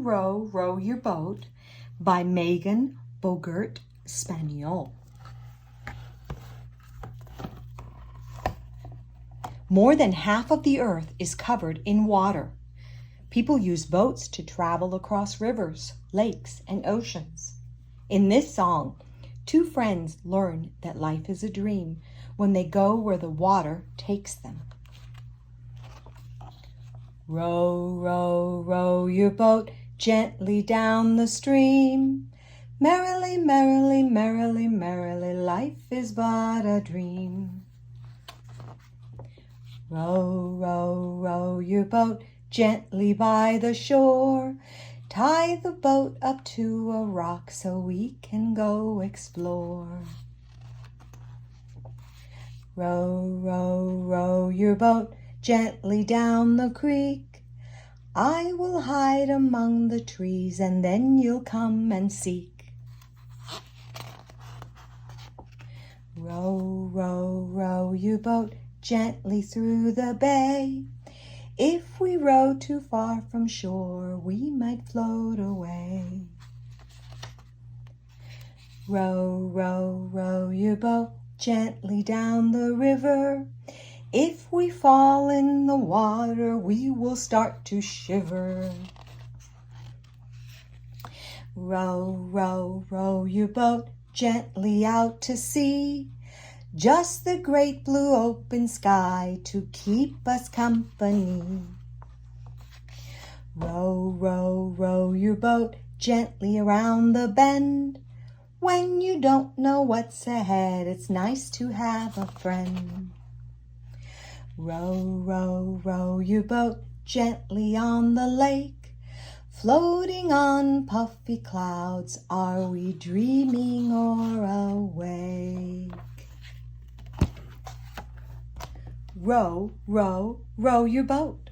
Row, Row Your Boat by Megan Boggart Spaniel. More than half of the earth is covered in water. People use boats to travel across rivers, lakes, and oceans. In this song, two friends learn that life is a dream when they go where the water takes them. Row, row, row your boat gently down the stream. Merrily, merrily, merrily, merrily, life is but a dream. Row, row, row your boat gently by the shore. Tie the boat up to a rock so we can go explore. Row, row, row your boat gently down the creek. I will hide among the trees and then you'll come and seek. Row, row, row your boat gently through the bay. If we row too far from shore, we might float away. Row, row, row your boat gently down the river. If we fall in the water, we will start to shiver. Row, row, row your boat gently out to sea. Just the great blue open sky to keep us company. Row, row, row your boat gently around the bend. When you don't know what's ahead, it's nice to have a friend. Row, row, row your boat gently on the lake. Floating on puffy clouds, are we dreaming or awake? Row, row, row your boat.